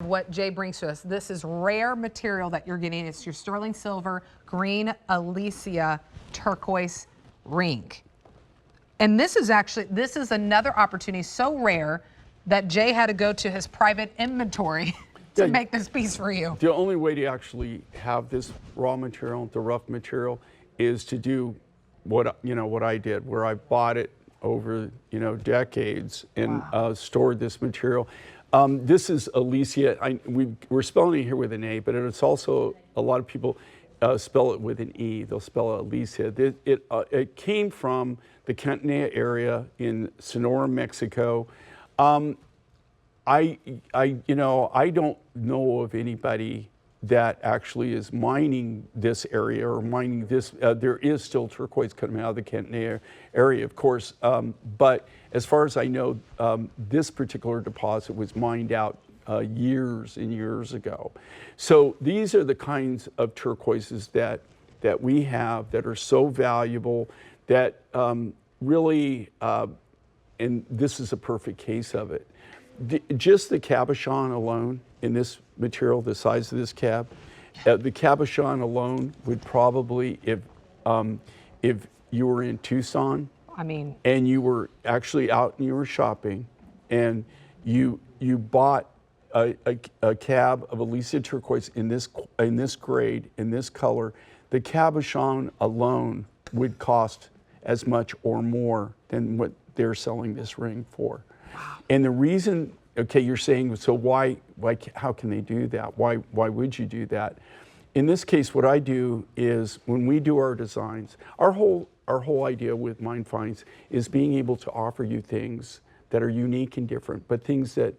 what Jay brings to us. This is rare material that you're getting. It's your sterling silver green Alicia turquoise ring. And this is another opportunity so rare that Jay had to go to his private inventory to make this piece for you. The only way to actually have this raw material, the rough material, is to do what I did, where I bought it over decades and stored this material. This is Alysia. We're spelling it here with an A, but it's also, a lot of people spell it with an E. They'll spell it Alysia. It came from the Cantonea area in Sonora, Mexico. I don't know of anybody that actually is mining this area or mining this. There is still turquoise coming out of the Cantonea area, of course, but as far as I know, this particular deposit was mined out years and years ago. So these are the kinds of turquoises that we have that are so valuable that really, and this is a perfect case of it. Just the cabochon alone in this material, the size of this cab, the cabochon alone would probably, if you were in Tucson, and you were actually out and you were shopping, and you bought a cab of Alicia turquoise in this grade, in this color, the cabochon alone would cost as much or more than what they're selling this ring for. And the reason, okay, you're saying, so why, how can they do that? Why would you do that? In this case, what I do is when we do our designs, our whole idea with Mind Finds is being able to offer you things that are unique and different, but things that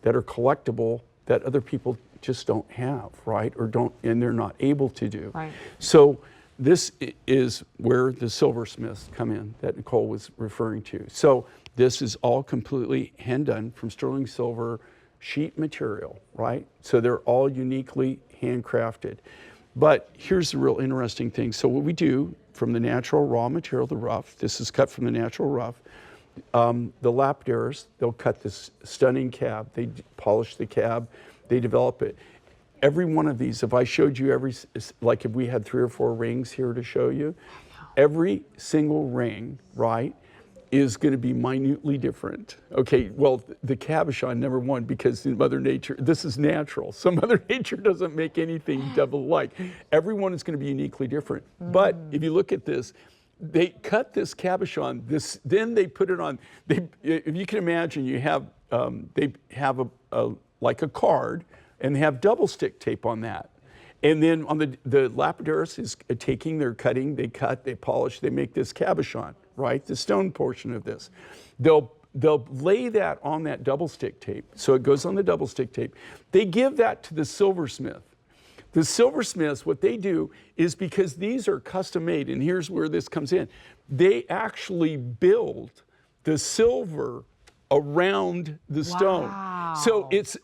that are collectible that other people just don't have, right? Or don't, and they're not able to do. Right. So this is where the silversmiths come in that Nicole was referring to. So this is all completely hand done from sterling silver sheet material, right? So they're all uniquely handcrafted. But here's the real interesting thing. So what we do from the natural raw material, the rough, this is cut from the natural rough. The lapidaries, they'll cut this stunning cab, they polish the cab, they develop it. Every one of these, if I showed you like if we had 3 or 4 rings here to show you, every single ring, right, is going to be minutely different. Okay, well, the cabochon, number one, because in Mother Nature, this is natural. So Mother Nature doesn't make anything double alike. Everyone is going to be uniquely different. But if you look at this, they cut this cabochon, then they put it on, if you can imagine, you have, they have like a card, and they have double stick tape on that. And then on the lapidaris is taking their cutting, they cut, they polish, they make this cabochon, right? The stone portion of this. They'll lay that on that double stick tape. So it goes on the double stick tape. They give that to the silversmith. The silversmiths, what they do is, because these are custom made, and here's where this comes in, they actually build the silver around the stone. So it's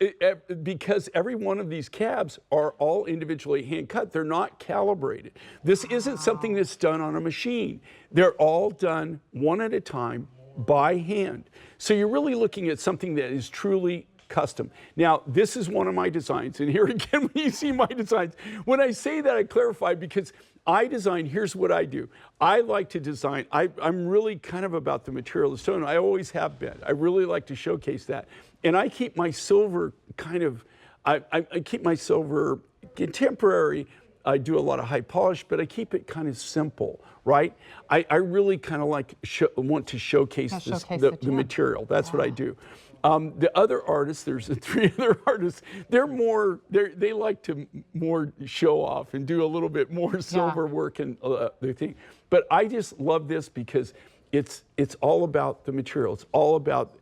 because every one of these cabs are all individually hand cut. They're not calibrated. This isn't something that's done on a machine. They're all done one at a time by hand. So you're really looking at something that is truly custom. Now, this is one of my designs, and here again, when you see my designs, when I say that, I clarify, because I design, here's what I do. I like to design, I'm really kind of about the material of the stone. I always have been. I really like to showcase that. And I keep my silver kind of, I keep my silver contemporary. I do a lot of high polish, but I keep it kind of simple, right? I really kind of like, want to showcase the material. That's what I do. The other artists, there's 3 other artists, they like to more show off and do a little bit more silver work and their thing. But I just love this because it's all about the material. It's all about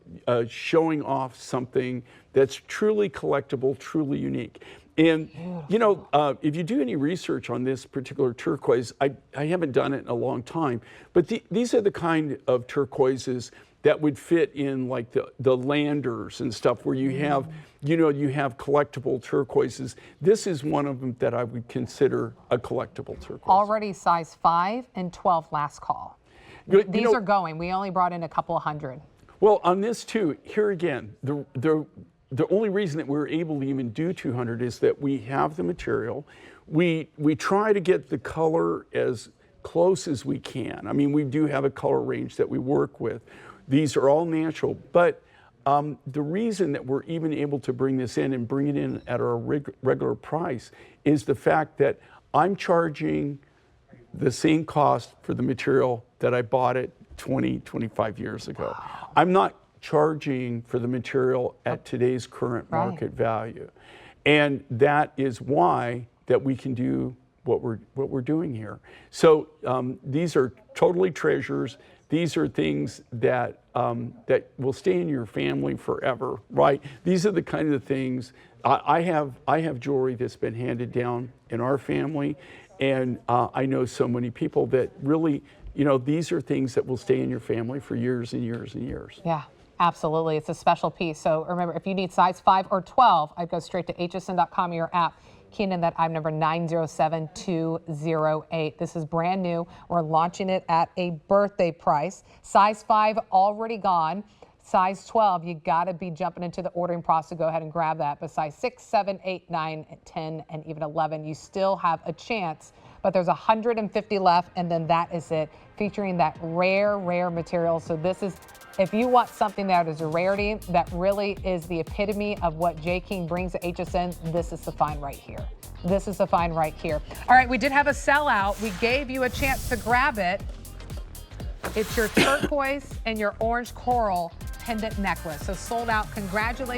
showing off something that's truly collectible, truly unique. And you know, if you do any research on this particular turquoise, I haven't done it in a long time, but these are the kind of turquoises that would fit in like the landers and stuff, where you have, you have collectible turquoises. This is one of them that I would consider a collectible turquoise. Already size 5 and 12 last call. These are going. We only brought in a couple of hundred. Well, on this too, here again, the only reason that we're able to even do 200 is that we have the material. We try to get the color as close as we can. I mean, we do have a color range that we work with. These are all natural, but the reason that we're even able to bring this in and bring it in at our regular price is the fact that I'm charging the same cost for the material that I bought it 20, 25 years ago. I'm not charging for the material at today's current market value. And that is why that we can do what we're doing here. So these are totally treasures. These are things that that will stay in your family forever, right? These are the kind of things I have jewelry that's been handed down in our family, and I know so many people that really, you know, these are things that will stay in your family for years and years and years. Yeah, absolutely. It's a special piece. So remember, if you need size 5 or 12, I'd go straight to hsn.com or your app. Key in that item number 907208. This is brand new. We're launching it at a birthday price. Size 5 already gone. Size 12, you got to be jumping into the ordering process. Go ahead and grab that. But size 6, 7, 8, 9, 10, and even 11, you still have a chance. But there's 150 left, and then that is it, featuring that rare material. So this is, if you want something that is a rarity, that really is the epitome of what J. King brings to HSN, this is the find right here. This is the find right here. All right, we did have a sellout. We gave you a chance to grab it. It's your turquoise and your orange coral pendant necklace. So sold out. Congratulations.